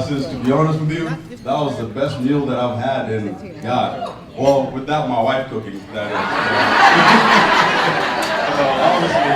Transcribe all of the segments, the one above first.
Since to be honest with you, that was the best meal that I've had in God. Well, without my wife cooking, that is. Obviously,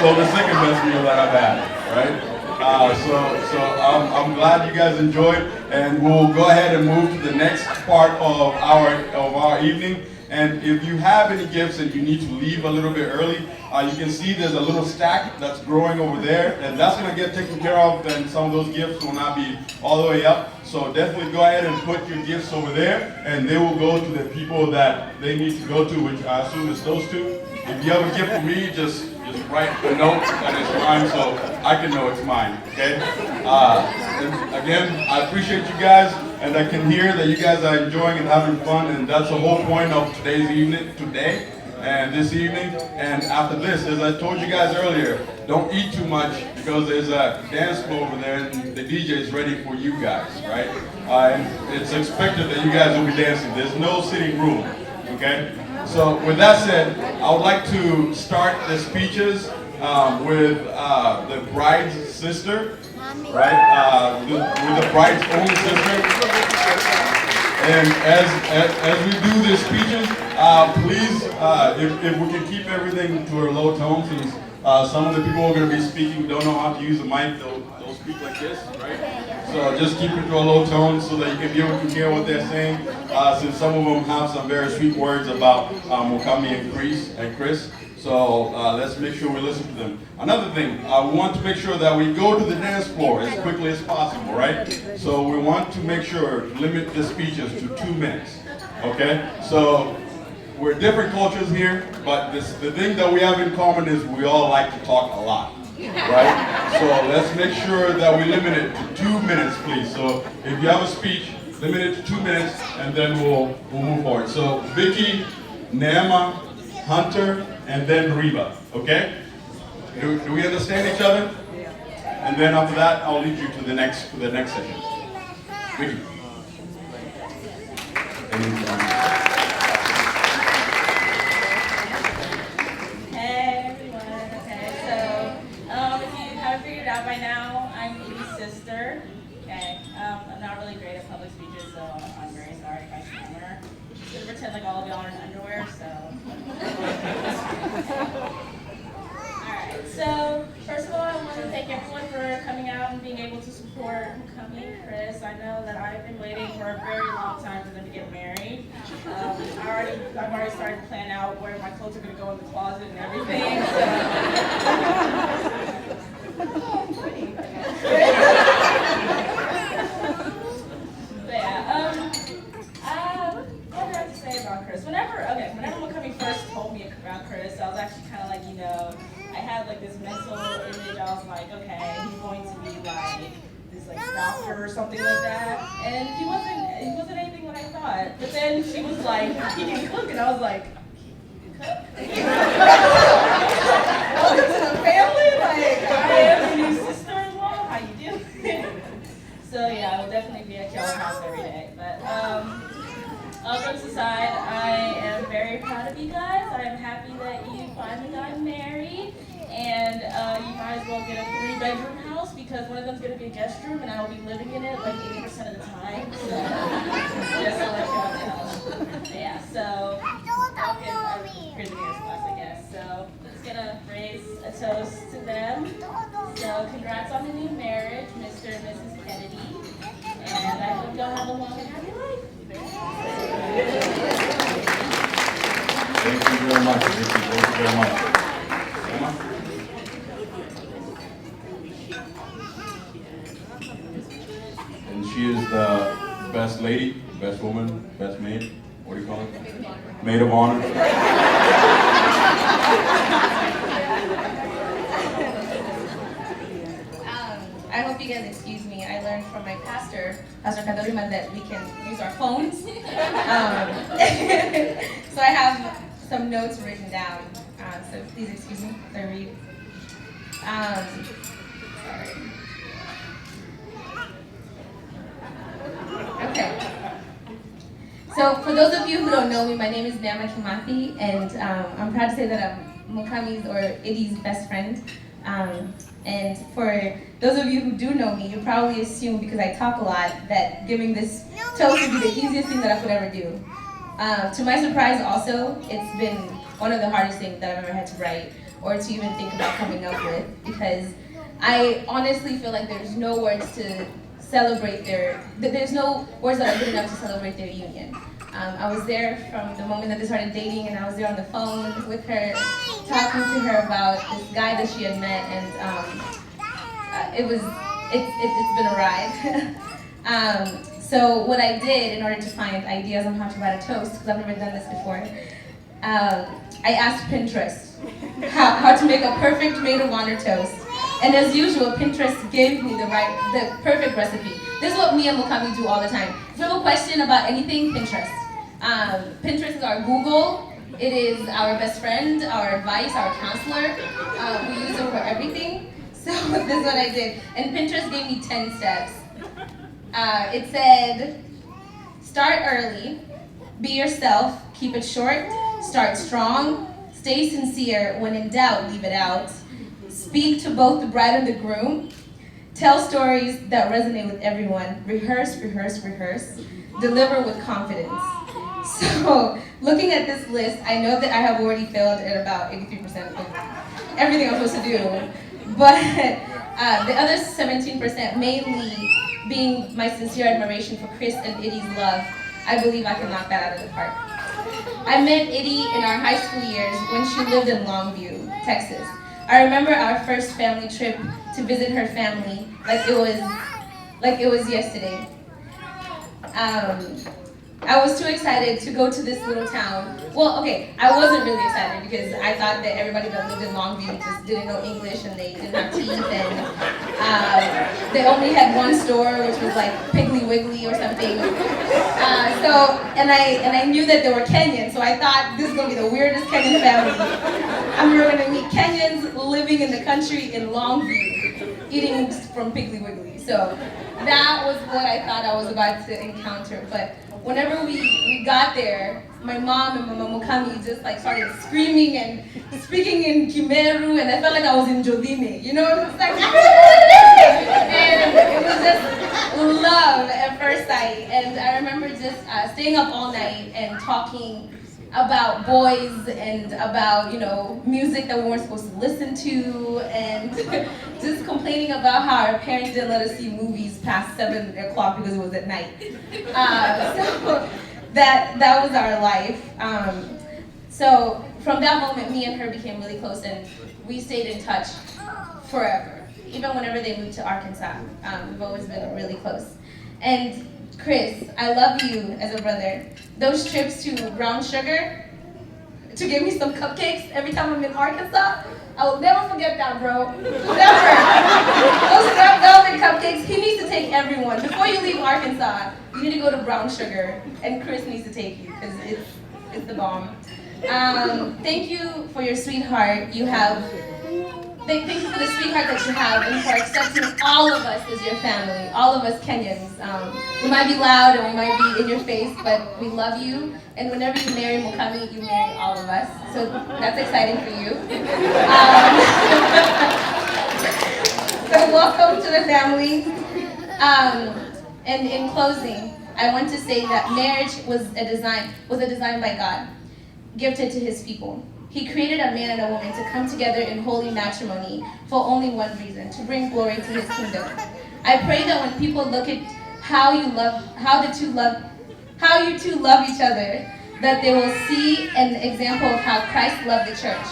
so the second best meal that I've had, right? I'm glad you guys enjoyed, and we'll go ahead and move to the next part of our evening. And if you have any gifts and you need to leave a little bit early, you can see there's a little stack that's growing over there, and that's going to get taken care of, and some of those gifts will not be all the way up. So definitely go ahead and put your gifts over there, and they will go to the people that they need to go to, which I assume is those two. If you have a gift for me, just write a note that it's mine so I can know it's mine, okay? And again, I appreciate you guys, and I can hear that you guys are enjoying and having fun, and that's the whole point of today's evening, today, and this evening. And after this, as I told you guys earlier, don't eat too much because there's a dance floor over there and the DJ is ready for you guys, right? And it's expected that you guys will be dancing. There's no sitting room, okay? So with that said, I would like to start the speeches with the bride's sister, right? With the bride's own sister. And as we do the speeches, please, if we can keep everything to a low tone, since some of the people who are going to be speaking don't know how to use the mic, they'll speak like this, right? So just keep it to a low tone so that you can be able to hear what they're saying, since some of them have some very sweet words about Mugambi and Chris. So let's make sure we listen to them. Another thing, we want to make sure that we go to the dance floor as quickly as possible, right? So we want to make sure to limit the speeches to 2 minutes, okay? So we're different cultures here, but the thing that we have in common is we all like to talk a lot, right? So let's make sure that we limit it to 2 minutes, please. So if you have a speech, limit it to 2 minutes, and then we'll move forward. So Vicky, Neema, Hunter, and then Reba, okay? Do we understand each other? And then after that, I'll lead you to the next session. Vicky. By now, I'm Evie's sister. Okay, I'm not really great at public speeches, so I'm very sorry if I stammer. I'm just gonna pretend like all of y'all are in underwear, so. Alright, so first of all, I want to thank everyone for coming out and being able to support Mugambi and Chris. I know that I've been waiting for a very long time for them to get married. I've already started to plan out where my clothes are gonna go in the closet and everything. So. But yeah, what did I have to say about Chris? Whenever Mugambi first told me about Chris, I was actually kind of like, I had like this mental image. I was like, okay, he's going to be like this like doctor or something like that. And he wasn't anything what I thought. But then she was like, he can cook, and I was like, he can cook? Welcome to the family, like I am your new sister-in-law. How you doing? So yeah, I will definitely be at y'all's house every day. But all jokes aside, I am very proud of you guys. I am happy that you finally got married, and you might as well get a 3-bedroom house because one of them's gonna be a guest room, and I will be living in it like 80% of the time. So just to let y'all know. Yeah. So crazy class, I guess. So let's gonna raise a toast to them. So congrats on the new marriage, Mr. and Mrs. Kennedy. And I hope y'all have a long and happy life. Thank you very much, Vicky. Thank you very much. Emma? And she is the best lady, best woman, best maid. What do you call it? Maid of honor. I hope you guys excuse me. I learned from my pastor, Pastor Kadorima, that we can use our phones. So I have some notes written down. So please excuse me if I read. Sorry. Okay. So for those of you who don't know me, my name is Neema Kimathi, and I'm proud to say that I'm Mugambi's or Idi's best friend. And for those of you who do know me, you probably assume because I talk a lot that giving this toast would be the easiest thing that I could ever do. To my surprise also, it's been one of the hardest things that I've ever had to write or to even think about coming up with, because I honestly feel like there's no words to celebrate there's no words that are good enough to celebrate their union. I was there from the moment that they started dating, and I was there on the phone with her, talking to her about this guy that she had met, and it's been a ride. So what I did in order to find ideas on how to write a toast, because I've never done this before, I asked Pinterest how to make a perfect maid of honor toast. And as usual, Pinterest gave me the perfect recipe. This is what me and Mugambi do all the time. If you have a question about anything, Pinterest. Pinterest is our Google. It is our best friend, our advice, our counselor. We use it for everything. So this is what I did. And Pinterest gave me 10 steps. It said, start early, be yourself, keep it short, start strong, stay sincere, when in doubt, leave it out. Speak to both the bride and the groom. Tell stories that resonate with everyone. Rehearse, rehearse, rehearse. Deliver with confidence. So, looking at this list, I know that I have already failed at about 83% of everything I'm supposed to do. But the other 17%, mainly being my sincere admiration for Chris and Iddy's love, I believe I can knock that out of the park. I met Iddy in our high school years when she lived in Longview, Texas. I remember our first family trip to visit her family like it was yesterday. I was too excited to go to this little town. Well, okay, I wasn't really excited because I thought that everybody that lived in Longview just didn't know English and they didn't have teeth, and they only had one store, which was like Piggly Wiggly or something. And I knew that they were Kenyan, so I thought this is gonna be the weirdest Kenyan family. We were gonna meet Kenyans living in the country in Longview, eating from Piggly Wiggly. So that was what I thought I was about to encounter. But whenever we got there, my mom and Mama Mugambi just like started screaming and speaking in Kimeru, and I felt like I was in Jodime, you know? It was like, and it was just love at first sight. And I remember just staying up all night and talking about boys and about, you know, music that we weren't supposed to listen to, and just complaining about how our parents didn't let us see movies past 7 o'clock because it was at night. So that was our life. So from that moment, me and her became really close, and we stayed in touch forever. Even whenever they moved to Arkansas, we've always been really close. And Chris, I love you as a brother. Those trips to Brown Sugar to give me some cupcakes every time I'm in Arkansas, I will never forget that, bro. Never. Those red velvet cupcakes, he needs to take everyone. Before you leave Arkansas, you need to go to Brown Sugar, and Chris needs to take you, because it's the bomb. Thank you for your sweetheart. Thank you for the sweetheart that you have, and for accepting all of us as your family, all of us Kenyans. We might be loud and we might be in your face, but we love you. And whenever you marry Mugambi, you marry all of us. So that's exciting for you. So welcome to the family. And in closing, I want to say that marriage was a design by God, gifted to His people. He created a man and a woman to come together in holy matrimony for only one reason: to bring glory to His kingdom. I pray that when people look at how you two love each other, that they will see an example of how Christ loved the church.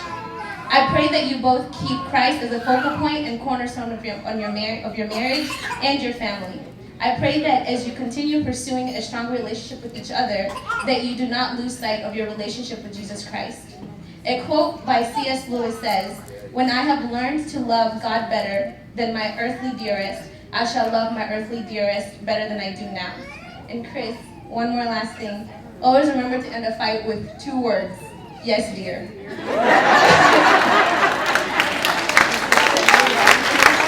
I pray that you both keep Christ as a focal point and cornerstone of your marriage and your family. I pray that as you continue pursuing a strong relationship with each other, that you do not lose sight of your relationship with Jesus Christ. A quote by C.S. Lewis says, "When I have learned to love God better than my earthly dearest, I shall love my earthly dearest better than I do now." And Chris, one more last thing. Always remember to end a fight with 2 words: yes, dear.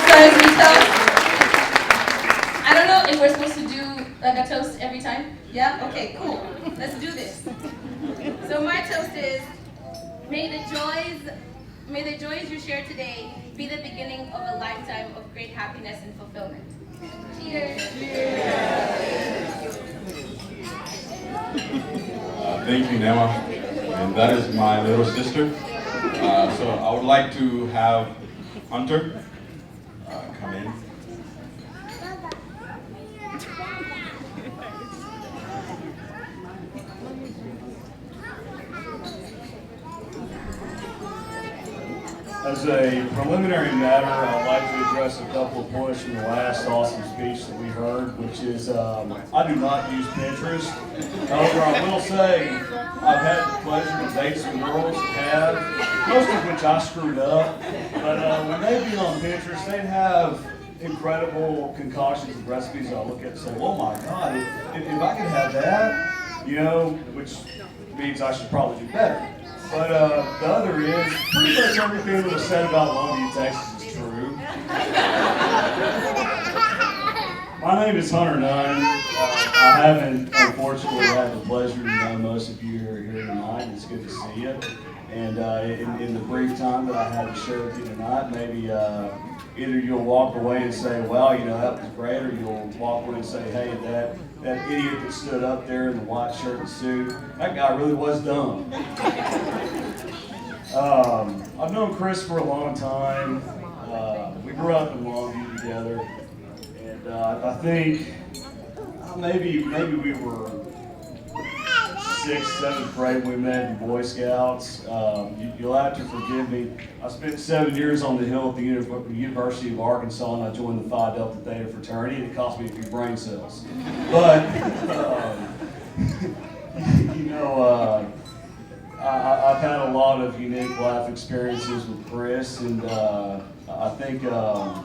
So as we toast, I don't know if we're supposed to do like a toast every time. Yeah? Okay, cool. Let's do this. So my toast is, may the joys May the joys you share today be the beginning of a lifetime of great happiness and fulfillment. Cheers. Thank you, Nema. And that is my little sister. So I would like to have Hunter come in. As a preliminary matter, I'd like to address a couple of points from the last awesome speech that we heard, which is I do not use Pinterest. However, I will say I've had the pleasure to date some girls that have, most of which I screwed up. But when they'd be on Pinterest, they'd have incredible concoctions of recipes I look at and say, oh my God, if I could have that, you know, which means I should probably do better. But the other is, pretty much everything that was said about Longview, Texas is true. My name is Hunter Nunn. I haven't, unfortunately, had the pleasure to know most of you here tonight. It's good to see you. And in the brief time that I had to share with you tonight, maybe either you'll walk away and say, wow, you know, that was great, or you'll walk away and say, hey, that idiot that stood up there in the white shirt and suit, that guy really was dumb. I've known Chris for a long time. We grew up in Longview together, and I think maybe we were 6th, 7th grade when we met in Boy Scouts. You'll have to forgive me. I spent 7 years on the Hill at the University of Arkansas, and I joined the Phi Delta Theta fraternity, and it cost me a few brain cells. But, you know, I've had a lot of unique life experiences with Chris, and I think the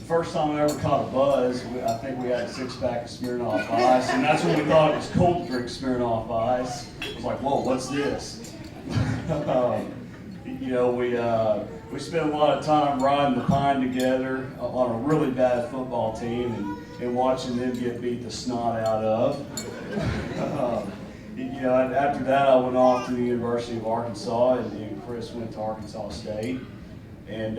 first time I ever caught a buzz, I think we had a 6-pack of Smirnoff Ice, and that's when we thought it was cool to drink Smirnoff Ice. I was like, whoa, what's this? You know, we spent a lot of time riding the pine together on a really bad football team and watching them get beat the snot out of. You know, after that, I went off to the University of Arkansas, and Chris went to Arkansas State. And,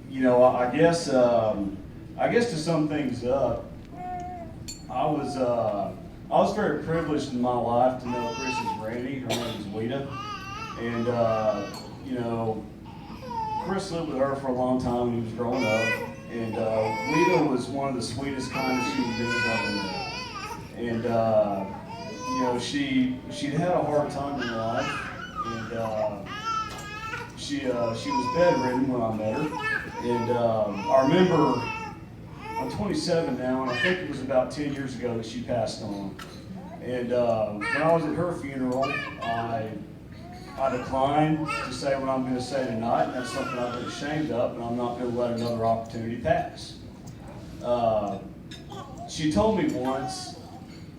you know, I guess to sum things up, I was very privileged in my life to know Chris's granny. Her name is Weta. And, you know, Chris lived with her for a long time when he was growing up. And Weta was one of the sweetest, kindest human beings I've ever met. And, you know, she'd had a hard time in life, and she was bedridden when I met her. And I remember, I'm 27 now, and I think it was about 10 years ago that she passed on. And when I was at her funeral, I declined to say what I'm going to say tonight, and that's something I've been ashamed of, and I'm not going to let another opportunity pass. She told me once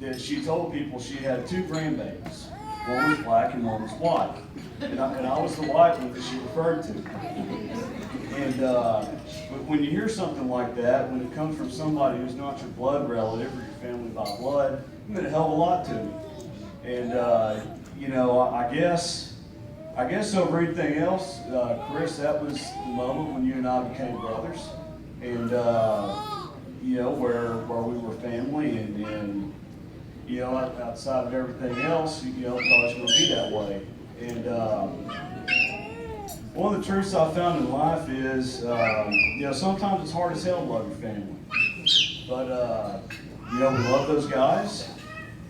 that she told people she had 2 grandbabies. One was black and one was white. And I was the white one that she referred to. And when you hear something like that, when it comes from somebody who's not your blood relative or your family by blood, it meant a hell of a lot to me. And, you know, I guess over anything else, Chris, that was the moment when you and I became brothers. And, you know, where we were family, and you know, outside of everything else, you know, it's always going to be that way. And one of the truths I found in life is, you know, sometimes it's hard as hell to love your family. But, you know, we love those guys,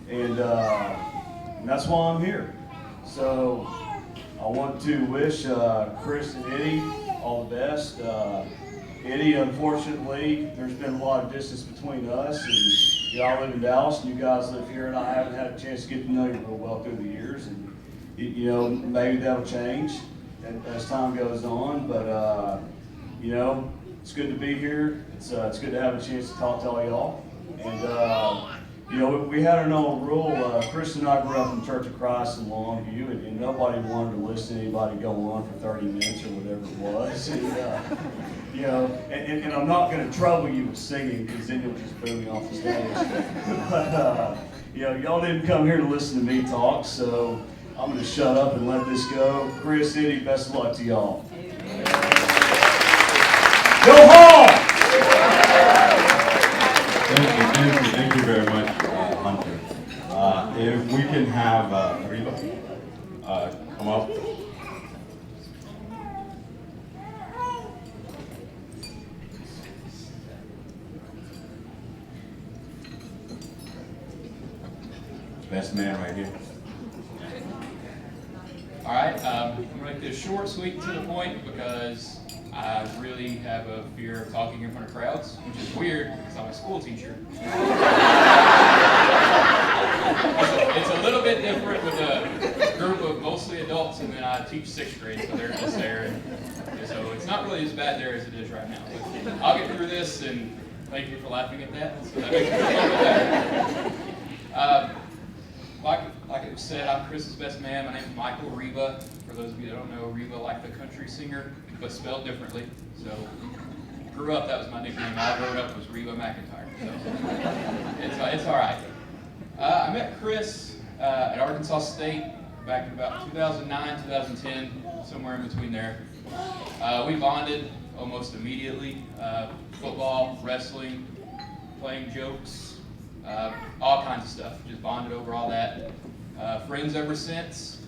and that's why I'm here. So I want to wish Chris and Eddie all the best. Eddie, unfortunately, there's been a lot of distance between us, and y'all live in Dallas, and you guys live here, and I haven't had a chance to get to know you real well through the years, and you know, maybe that'll change as time goes on, but you know, it's good to be here. It's good to have a chance to talk to all y'all, and you know, we had an old rule. Chris and I grew up in the Church of Christ in Longview, and nobody wanted to listen to anybody go on for 30 minutes or whatever it was. And, you know, and I'm not going to trouble you with singing, because then you'll just boo me off the stage. But, you know, y'all didn't come here to listen to me talk, so I'm going to shut up and let this go. Chris, Eddie, best of luck to y'all. Go home! Thank you very much, Hunter. If we can have Reba come up. Best man right here. All right, I'm going to make this short, sweet, to the point because I really have a fear of talking in front of crowds, which is weird because I'm a school teacher. It's a little bit different with a group of mostly adults, and then I teach 6th grade, so they're just there. And so it's not really as bad there as it is right now. But I'll get through this, and thank you for laughing at that. So that makes me feel a little better. Like it was said, I'm Chris's best man. My name is Michael Reba. For those of you that don't know, Reba like the country singer, but spelled differently. So, grew up, that was my nickname. All I grew up was Reba McIntyre. So, it's all right. I met Chris at Arkansas State back in about 2009, 2010, somewhere in between there. We bonded almost immediately. Football, wrestling, playing jokes, all kinds of stuff. Just bonded over all that. Friends ever since.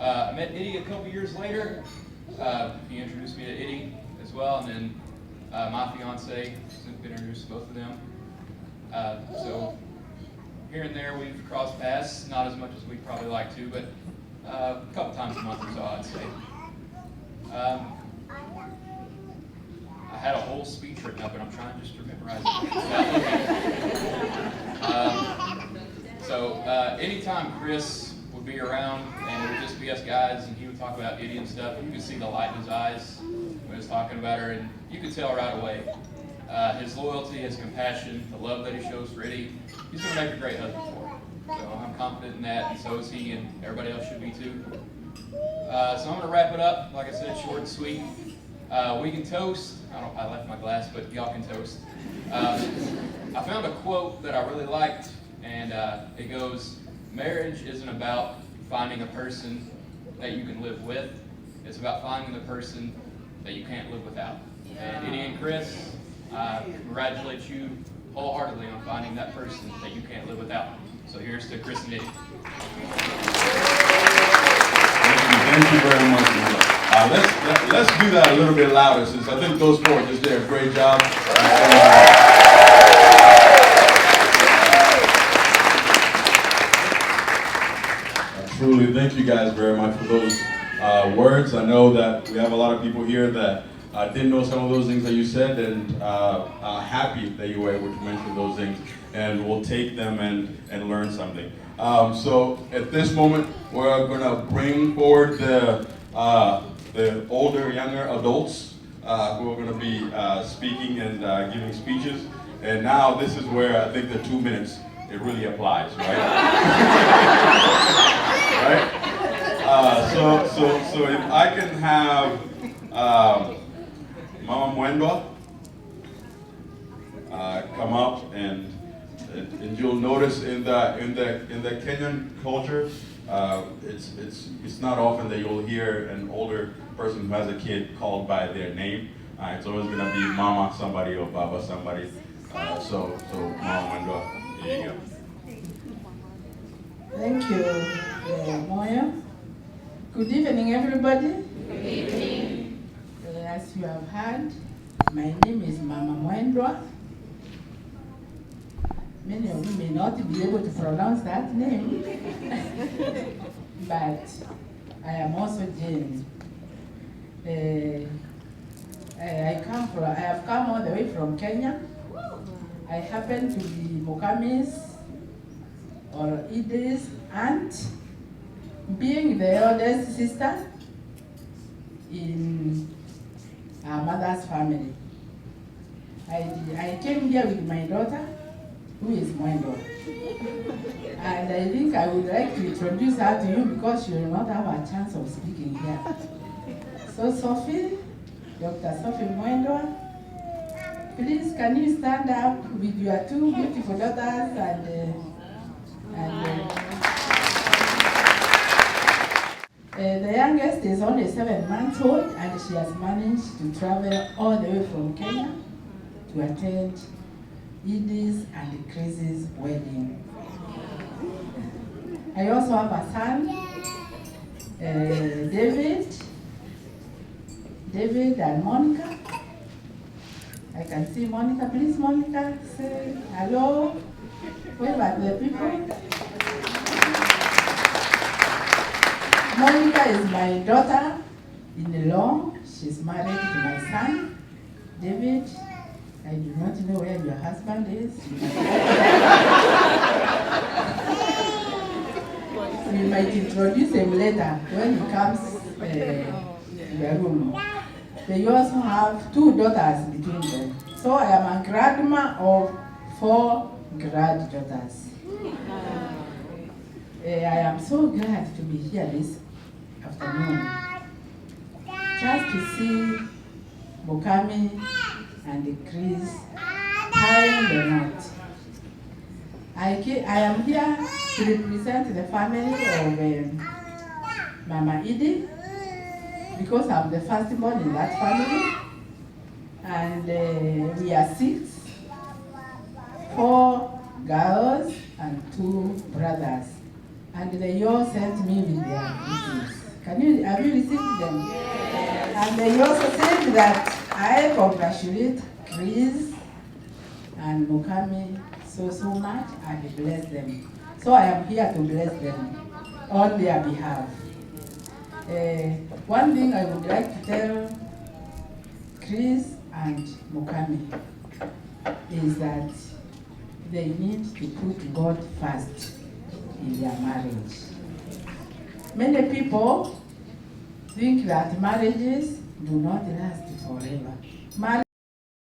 I met Eddie a couple years later. He introduced me to Eddie as well, and then my fiance, since been introduced to both of them. So here and there we've crossed paths, not as much as we'd probably like to, but a couple times a month or so, I'd say. I had a whole speech written up, and I'm trying just to memorize it. Anytime Chris would be around, and it would just be us guys, and he would talk about Eddie and stuff, you could see the light in his eyes when he was talking about her, and you could tell right away. His loyalty, his compassion, the love that he shows for Eddie, he's going to make a great husband for her. So I'm confident in that, and so is he, and everybody else should be too. So I'm going to wrap it up, like I said, short and sweet. We can toast. I left my glass, but y'all can toast. I found a quote that I really liked, and it goes, "Marriage isn't about finding a person that you can live with. It's about finding the person that you can't live without." And Eddie and Chris, I congratulate you wholeheartedly on finding that person that you can't live without. So here's to Chris and Eddie. Thank you very much. Let's do that a little bit louder, since I think those four just did a great job. Truly, thank you guys very much for those words. I know that we have a lot of people here that didn't know some of those things that you said, and happy that you were able to mention those things, and we'll take them and learn something. So at this moment, we're going to bring forward the older, younger adults who are going to be speaking and giving speeches. And now this is where I think the 2 minutes, it really applies, right? Right? So if I can have Mama Mwendwa come up, and you'll notice in the Kenyan culture, it's not often that you'll hear an older person who has a kid called by their name. It's always gonna be Mama somebody or Baba somebody. So Mama Mwendwa, here you go. Thank you, Moya. Good evening, everybody. Good evening. As you have heard, my name is Mama Mwendwa. Many of you may not be able to pronounce that name, but I am also Jane. I have come all the way from Kenya. I happen to be Mugambi's or Idris' aunt, being the eldest sister in our mother's family. I came here with my daughter, who is Mwendwa. And I think I would like to introduce her to you because she will not have a chance of speaking here. So Sophie, Dr. Sophie Mwendwa, please can you stand up with your two beautiful daughters and The youngest is only 7 months old, and she has managed to travel all the way from Kenya to attend Edie's and Chris's wedding. I also have a son, David and Monica. I can see Monica. Please, Monica, say hello. Wave at the people. Monica is my daughter-in-law. She's married to my son, David. I do not know where your husband is. We might introduce him later when he comes to the room. They also have 2 daughters between them. So I am a grandma of 4 granddaughters. I am so glad to be here this afternoon, just to see Mugambi and Chris tying the knot. I am here to represent the family of Mama Edie, because I'm the firstborn in that family, and we are 6, 4 girls and 2 brothers, and they all sent me with their greetings. Have you received them? Yes. And they also said that I congratulate Chris and Mugambi so much and bless them. So I am here to bless them on their behalf. One thing I would like to tell Chris and Mugambi is that they need to put God first in their marriage. Many people think that marriages do not last forever.